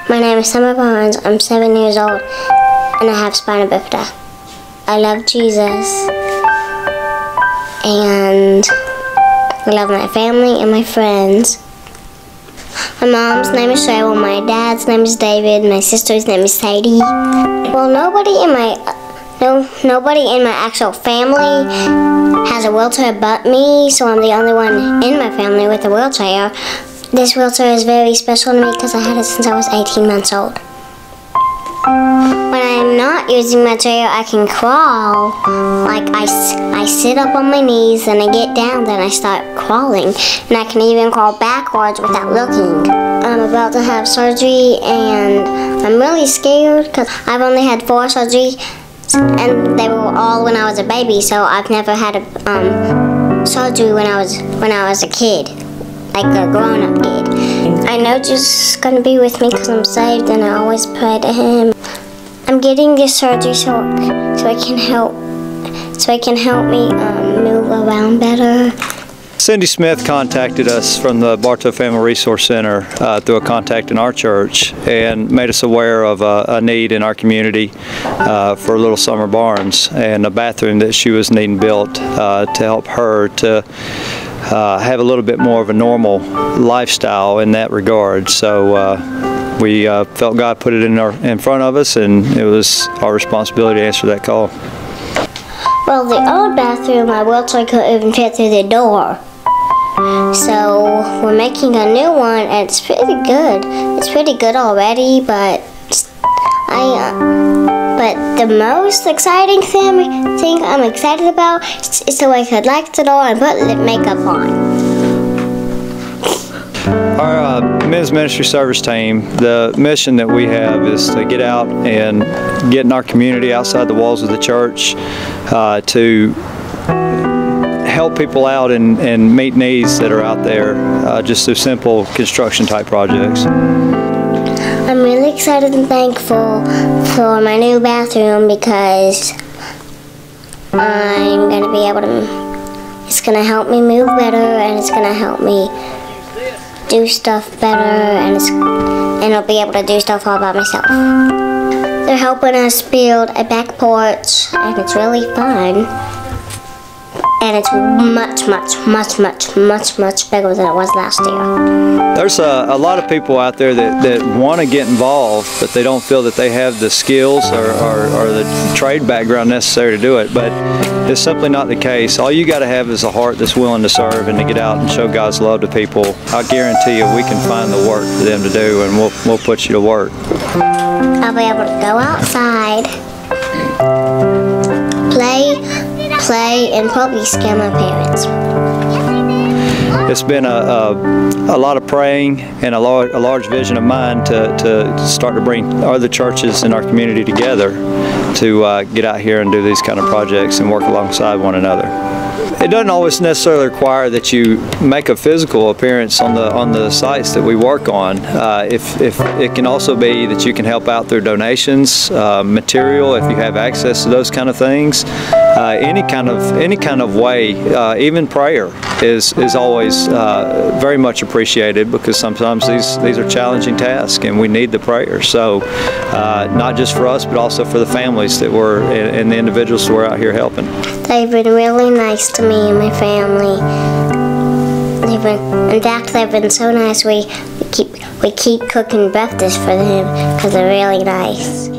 My name is Summer Barnes. I'm 7 years old and I have spina bifida. I love Jesus and I love my family and my friends. My mom's name is Cheryl, my dad's name is David, my sister's name is Sadie. Well, nobody in my actual family has a wheelchair but me, so I'm the only one in my family with a wheelchair. This wheelchair is very special to me because I had it since I was 18 months old. When I'm not using my chair, I can crawl. Like I sit up on my knees and I get down, then I start crawling. And I can even crawl backwards without looking. I'm about to have surgery and I'm really scared because I've only had 4 surgeries and they were all when I was a baby, so I've never had a surgery when I was a kid. Like a grown-up kid. I know Jesus is going to be with me because I'm saved and I always pray to Him. I'm getting this surgery so it can help me move around better. Cindy Smith contacted us from the Bartow Family Resource Center through a contact in our church and made us aware of a need in our community for little Summer Barnes and a bathroom that she was needing built to help her to have a little bit more of a normal lifestyle in that regard. So we felt God put it in front of us, and it was our responsibility to answer that call. Well, the old bathroom, my wheelchair couldn't even fit through the door. So we're making a new one, and it's pretty good. It's pretty good already, but the most exciting thing I'm excited about is so I could light the door and put lip makeup on. Our men's ministry service team, the mission that we have is to get out and get in our community outside the walls of the church to help people out and meet needs that are out there just through simple construction type projects. I'm really excited and thankful for my new bathroom because I'm going to be able to, it's going to help me move better and it's going to help me do stuff better and I'll be able to do stuff all by myself. They're helping us build a back porch and it's really fun. And it's much bigger than it was last year. There's a lot of people out there that want to get involved, but they don't feel that they have the skills or the trade background necessary to do it. But it's simply not the case. All you got to have is a heart that's willing to serve and to get out and show God's love to people. I guarantee you we can find the work for them to do, and we'll put you to work. I'll be able to go outside, play, and probably scare my parents. It's been a lot of praying and a large vision of mine to start to bring other churches in our community together to get out here and do these kind of projects and work alongside one another. It doesn't always necessarily require that you make a physical appearance on the sites that we work on. If it can also be that you can help out through donations, material, if you have access to those kind of things. Any kind of way, even prayer is always very much appreciated because sometimes these are challenging tasks and we need the prayer. So not just for us, but also for the families that we're and the individuals that we're out here helping. They've been really nice to me and my family. In fact, they've been so nice. We keep cooking breakfast for them because they're really nice.